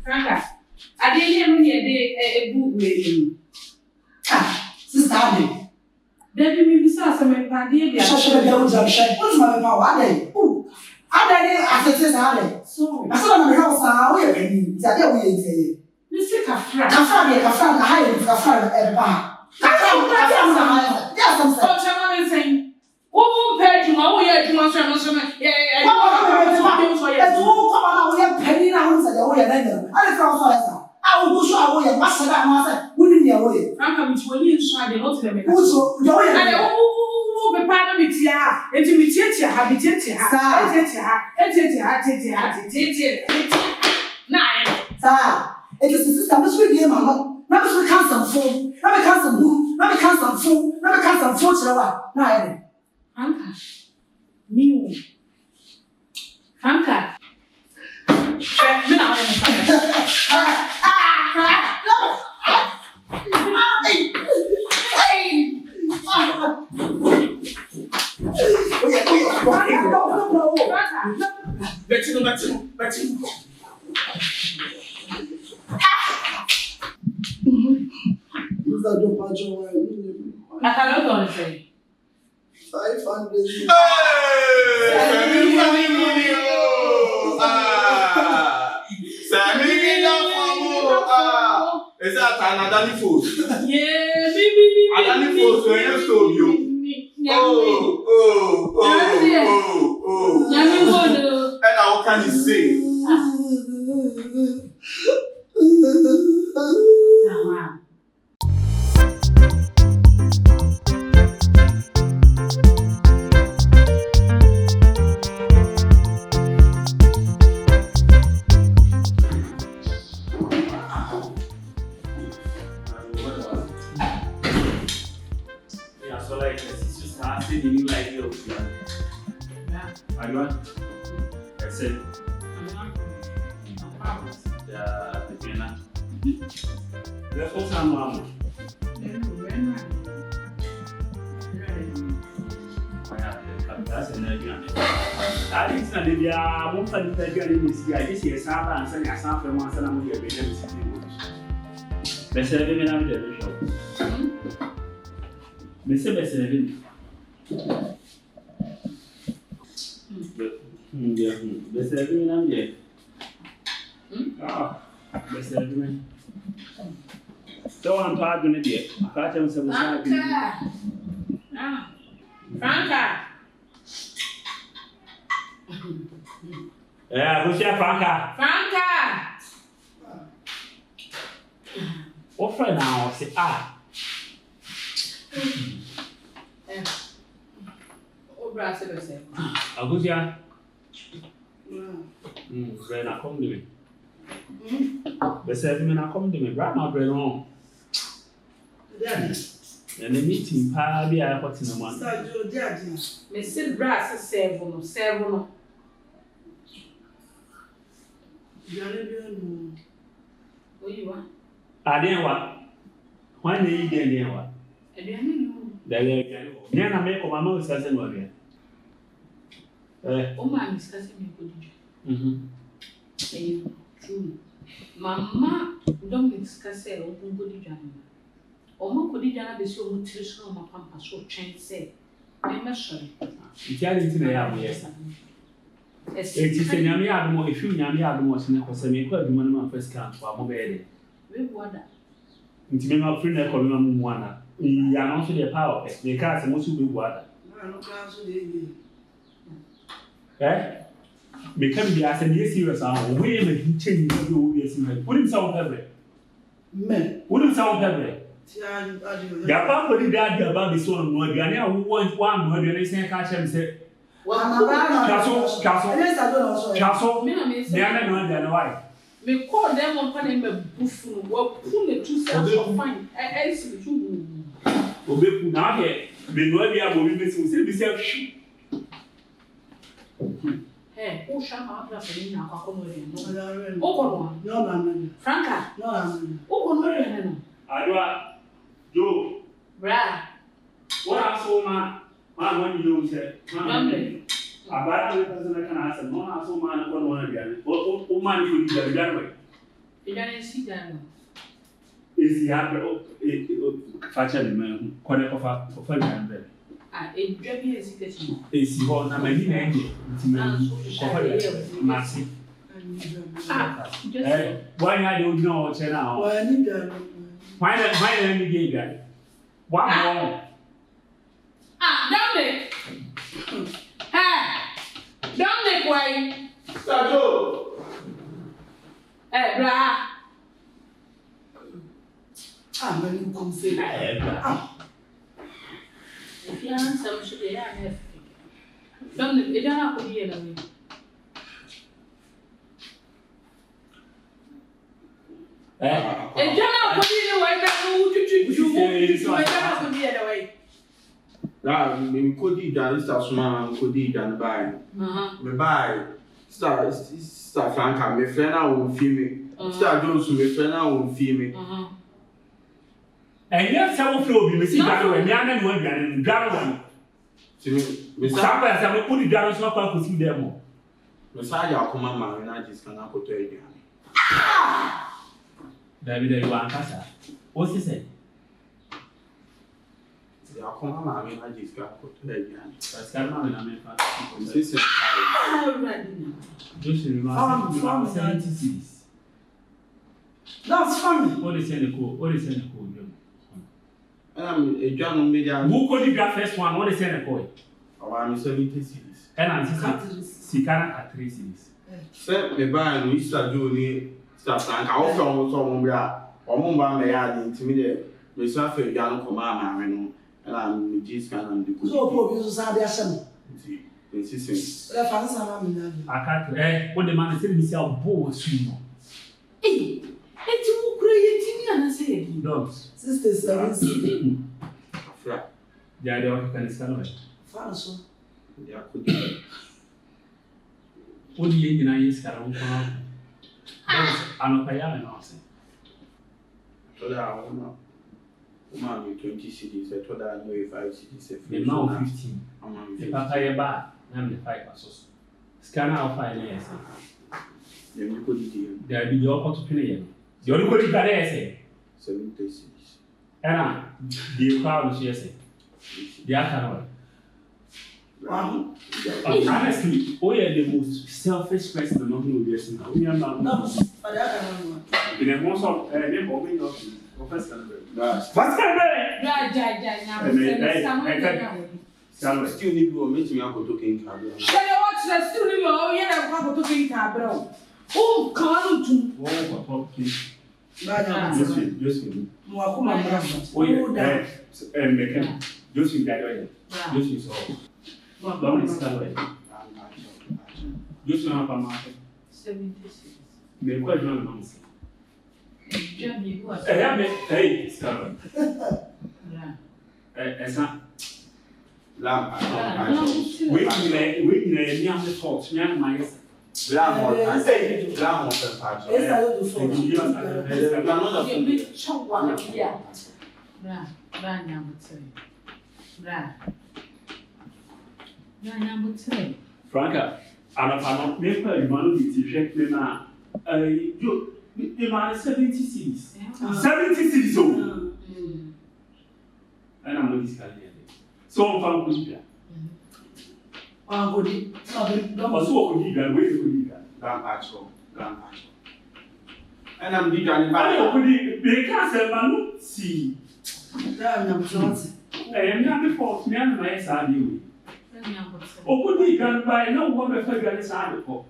Franca, I didn't hear me a book reading. Sister Abby. Then we saw some party. What's my power? Oh, I said, Abby. Sorry. I saw my house. I will be. That way, Mr. Cafra. Cafra, high Cafra at the bar. Cafra, yes, I'm saying. Oh, pay you, oh, yeah, you must have some. Yeah, we have penny now. I found I will push our way, master that master, wouldn't be away. I'm coming to a new side, the not them. Also, the parliament, and to be teacher, habitat, sir, it is the system which we gave mamma. Never should count some food, never count some boom, never count some food, never count some food. No, Franca, me, Franca. I cannot say. 500. Is that another food? Yeah, baby. Another food, so you stole you. And how can you say? Franca. Yeah, who's your Franca? Franca. What friend now? Say Oh, brass it is. who's your? Friend, I come to me. The 7 men are coming to me. Grandma, bring home. And the meeting, probably I put in the one. Mr. Brass is 7. What you want? I didn't want. When they didn't want. I didn't know. Then I make my mother's cousin one. Oh, my discussing you could. True. Mamma, don't discuss it. Open good journey. Oma could be so nutrition on my pampa so change say. I'm not sure. It's into the hour, yes. It is a Yami more if you Yami Adamos in a semi quite one of my first camp for mobile. We water. It's me my friend, I call him one. You are not the power, the cars and most will be water. Eh? Become the as and yes, serious are way making change you, yes, wouldn't sound heavy. Men wouldn't sound heavy. Your papa did that about the son of Morgana who wants one word and say, catch him say, Castle, they are not their wife. We call them on panning a buffalo, pull the 2 cents of fine. I see you. Obeku na here, we know we are going to say, we say, hey, who shall have a family now? Oh, Franca, no, Adwa, Joe, Brad, what I saw my one you say, about a person I can answer, no, I saw man one again. What man could be the way? Ejane si dan. Esi ha facha de man kone kofa dan be. Edwa bi esi kechi. Esi ho na mani na enje ntimani kofa de masi. Why na you know che na ho. Why ni dan. Why na ni ge ga. Wa mo. Dominic. Dominic why? Sajo. Bra. Many come say. If you answer, should they have? Dominic, you don't have to be anyway. Me kodi dan sta suma kodi dan bai. Me bai. Sta Franca me friend na won fi me. Sta Jones me friend na won fi me. And yes, I will flow me see that way. Me ana no aduane dware won. Si me Sa pa sa me kodi dware so pa ko si dem mo. Me sa ya akoma ma na just kana ko to aduane. David you want kasa. What he say? Ya akoma ma na just kana ko to aduane. Pascal ma na me fa. Si si. Just remember 70 cities. That's funny. What is the code? What is the code? Aduane media. Who kodi dware first one? What is the code? Our 70 cities. And I'm Sikana at 3 cities. Say me bai no Easter do ni Sta Franca o fe o so mo bia o mo ba me ya ni ntimi de me so afa aduane ko ma ma me no na me just kana ndi ko. So po bi so sa de asem. Insisting. Le fan sa ma me na. Akatu what the man say me say obo su no. Eti mu kura yetini ana say edi. Dogs. Sisters 7 Afra. Ya de o kan scan Fan so. Ya ko di. What do you mean is that I'm not paying no say. To da o ma me 20 cities to da no 5 cities The now 15. The papa ye ba na me 5 asos. Scan out 5 years. Dem ni ko di. There be the opportunity to play. The only good that say 70 cities. Era the crowd is yes. The other Wow. honestly, we are the most selfish person in the world. We are not. No, but I can't. In a most of them, we are professor. That's What's still need to meet me uncle to King Cabra. Franca, I'm not making humanity check me now. You, man, 70 cities. 70 cities. And I'm not discussing it. So I'm from Kudia. And I'm the Johnny Barry. They can't say, Manu, see. I'm not before me and my son. Okudi can buy no one of her guys are for.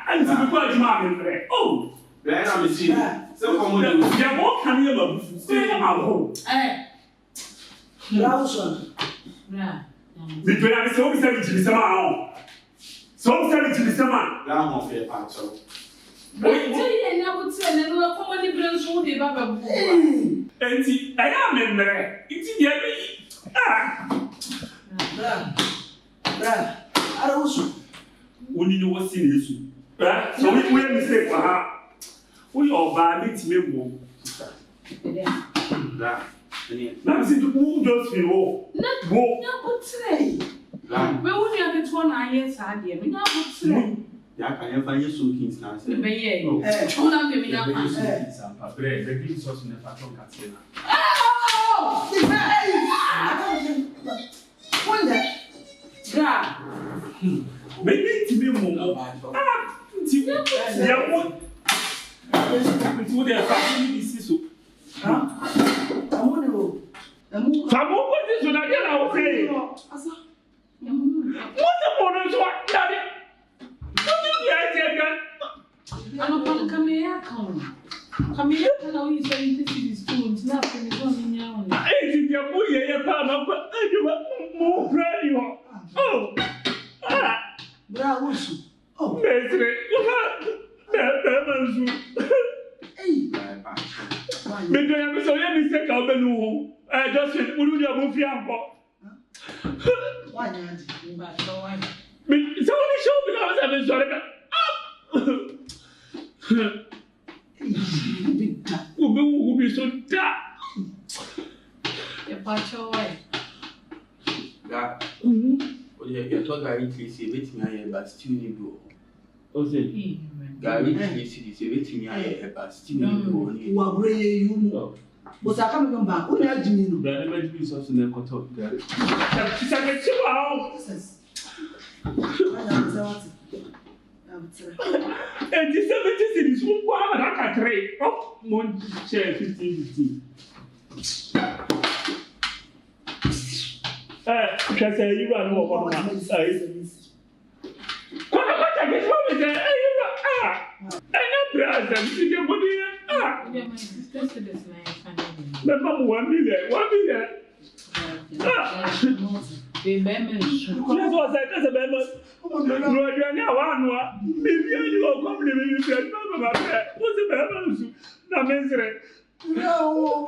And to be my friend. Oh, then I'm a seat. So come on, you're more can you love? Stay in our home. Lawson. Between us, so 70 somehow. So 70 somehow. Lamb of a patch. And I am in there. It's the I don't only know what's in this. So we will mistake for her. We are bad, it's me more. Now, see, who does you know? Not today. But when you have it 1 year, I did. Ya kan yan fa ye soakings na se. Be ye. Chona me na pa. Sampa bread, the green sauce in the pattern katsina. Oh! Wonder. Bra. Maybe to be more. Ah, yeah, what? Into their family is so. Huh? I want to. Samo what is what I was saying? What the bonus what? Daddy? What did you say again? I'm not coming here. Come here, can I use these tools? Nothing is on now. I think you're moving your palm up. More prayer you are. Oh, ah, Bravo. Oh, Mestre, that hey, mais je me souviens de ce qu'on a nous. Just fait pour nous avoir fait encore. why not? Mais ça on est chaud because ça me soirée. Big time. Ou be so da. E pa choy. Ga. O ye to gari Tracy betimi aye ba still ni do. O se. Gari Tracy se betimi aye ba still ni do ni. Wa grey you mo. But I can't remember. Who are you? The image is also in the control. She's a bit too out. And this 70 cities won't go out like a trade. Oh, one share 15. Just say you are no one. What I guess what is there? I know, brother, you get money. Yeah, my sister said this My mom 1 million. 1 million. They managed. This was a member. No, you are now one. Maybe you are coming to me. What's the member? No, misery. No.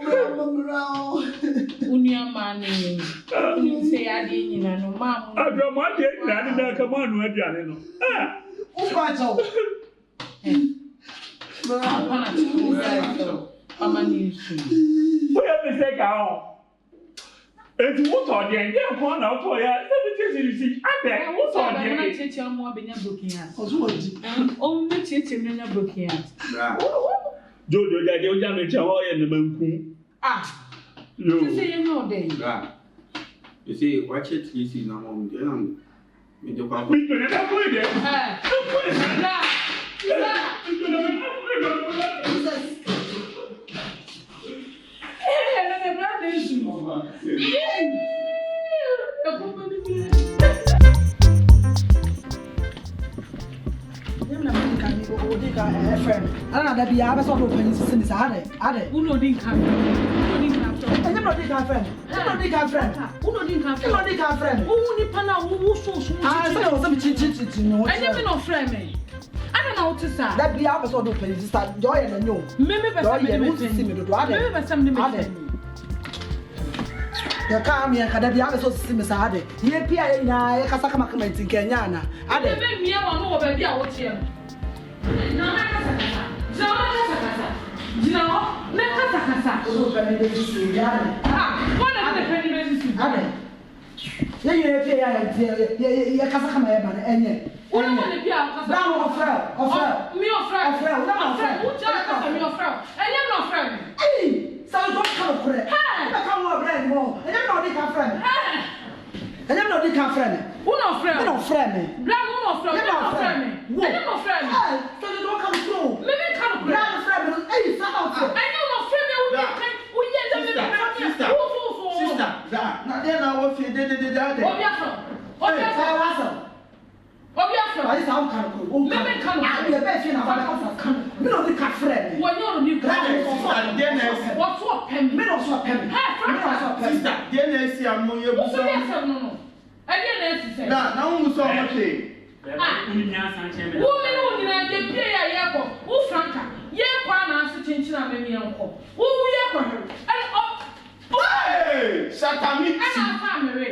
Unia money. You say I didn't know, Mamma. I don't want it. I didn't come on with you. Who's my job? I'm a new shoe. Where is the cow? It's what are the idea of one out for you? Let me see. I bet what's on the teacher more than your booking out. Only Teaching in your booking out. Jojo, that you damage your oil in the moon. Ah, You say no day. Ga. You see watch it Tracy na mom dey na me dey kwa. we could have put it. I don't know that be I was also paying since I had Who know didn't come? Who didn't come from? I never did have friend. I didn't have friend. Who know didn't come I from? didn't have friend. Who need pana who so I said I was some chin. I never know friend me. I don't know what to say. That be I was also paying this time. Joy and you. Maybe by some Maybe by some the car me and Kadabi are so similar. Ye Pia in a Casaka comment in Kenyana. I didn't me I know baby I watch him. No, one of the penny bases. Then you pay a Casaka and yet. What am I to be out? Me or friend. Who just me or friend? I am not friend. Hey, so don't come for it. I come over brand more. I am not the friend. I am not the friend. Who no friend? No friend. Black who no friend? No friend. I am not friend. So you don't come through. Maybe come friend. Black friend. Hey, stop out. I know no friend. We Sister, now then I will feel the I sound kind of cool. Maybe come. I be a best friend of our you know the cat friend. When you're new then what's what pen? Me no so pen. sister, then I see I'm more What's no. I didn't say. Now who saw much? Woman who did pay a yako, who Franca, Yakwana, sitting in a baby uncle. Who Yakon? Hey, shut up, me. And I'm family.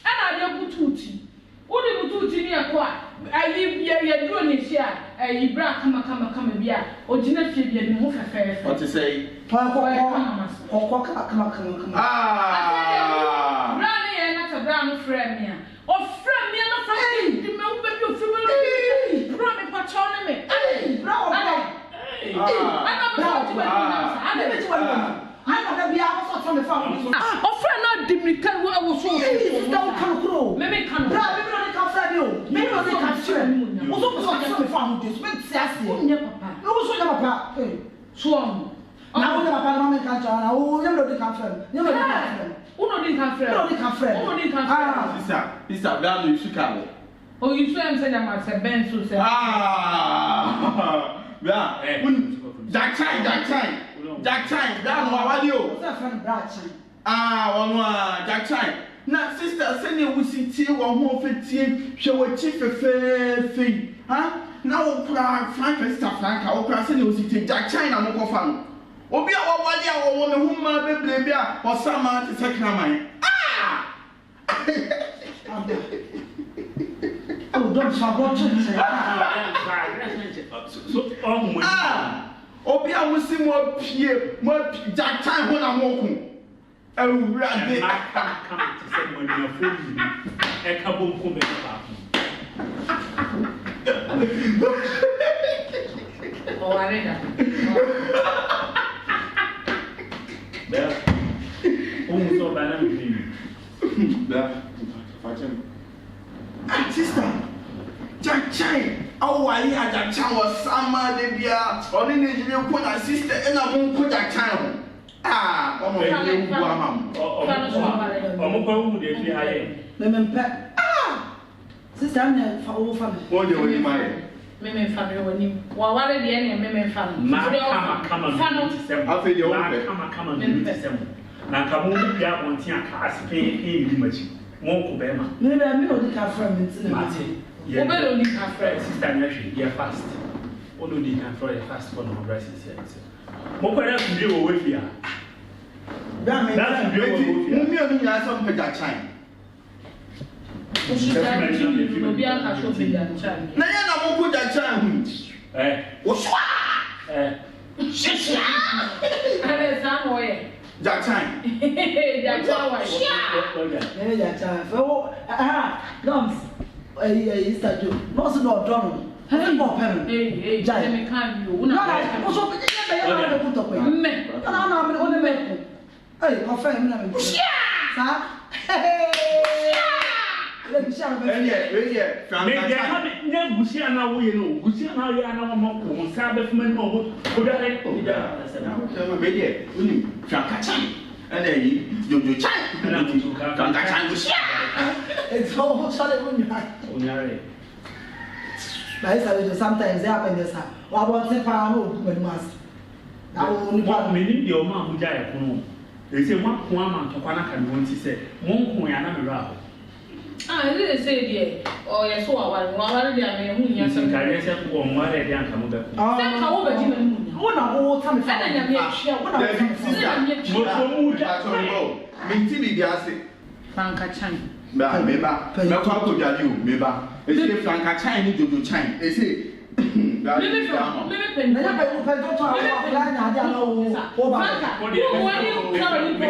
And I don't put tutti. Who did you do near quite? I live here, doing it here. A bra come beer, or dinner fee and move affair. What to say? Come. Ah, Brownie and not a brown friend here. Or friend me, and a friend. The milk baby of not Diminican. What was so? Maybe can. Maybe I can share. Also, the family. Swan. Now, we have a parliament country. Now, we have no different. You know, Sister, value Chicago. Oh, you say I'm saying I'm a Ben to say. Yeah. Jack time. That's what you. Jack time. Now, sister, send you with tea or more for tea. Show a chief a fair thing. Huh? Now, Frank, Frank, I'll cross and you see Jack China, no fan. Obi a wa wadi a wo me huma beble bia o sama te sekna man Oh, don't forget so obi a musi mo pie Jack time ho na mo ku awurade come to say when you phone e ka bom ko me pa Oh, I read Bella. So banana sister Jack Chine awali a Jack Chine was sama de bia oni ne jire ko na sister e na mo ko Jack Chine omo be ne wu amam omo ko wu de fi aye mempe sister am na fa wo fa me o de woni mai Meme family woni wa wale de ene meme family kama afi de o be kama na ka mo bi a bonti aka aspe e bi machi mo ko be ma me no di ka friend nti na o be no di ka friend sister na hwe ye fast o no di ka friend fast for no breast is here mo ko na bi wo we fi a da me mo mi oni nya so mpe Jack Chine o shi da ti no bi aka so be Jack Chine na ya na mo ko Jack Chine hu o shwa shishia ale san oye Jack Chine Jack Chine wa me ya cha fa wo noms Easter Joe no so no don hey mo pen hey me kan you una no so be ya na ko to pe me na me o ne me hey ko fa me na me sa Frank ne gusia na wo ye no gusia na ye na mo ko sa be fuma no ko da le ko da me de uni Frank Chine and yi Jojo Chine Frank Chine gusia it's all sorry when you onyare by sometimes they happen this wa want to pa no do me mas na wo ni pa me ni de o ma buja e kono e se mo ko ama to kwa na ka no nti se mo ko ya na me ra they say there oh yes so wa de ame hu nya se ka ye se ko mo re de anka mo be ko se ka wo be ji me mu wo na wo ta me fa na nya me hwia wo na mo so mu da to mo me ti bi dia se Frank Chine ba me ba me ko ko jadi o me ba e se Frank Chine ni Jojo Chine e se na ya pe to wa la nya dia no wo ba wo ni ka ni ko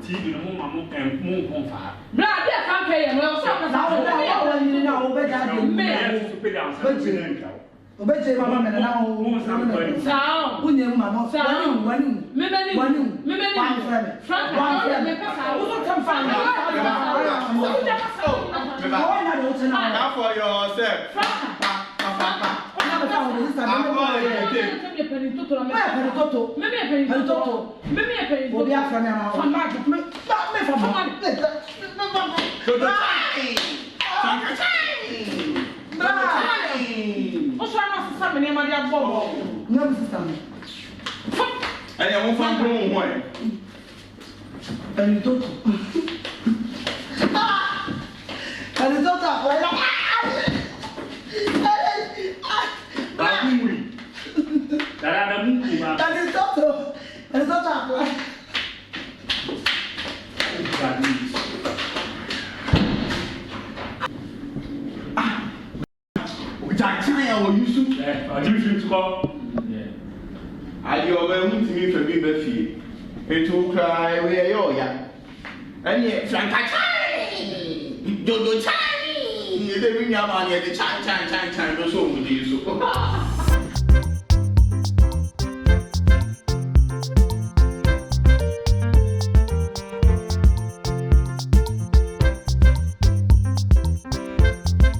TV no mo mo kon fa bra dia kan pe ye no so ka sa wo ni na wo be da de me super dance na o be je mama me na wo sa wo nye ma no wani me Frank me ka sa wo so tam fa na now for yourself Jack Chine or you should call. I do over to me for being Buffy. It will cry, we are your ya. And yet, Frank Chine, Jojo Chine, you didn't bring your money at the Chine, so would you so.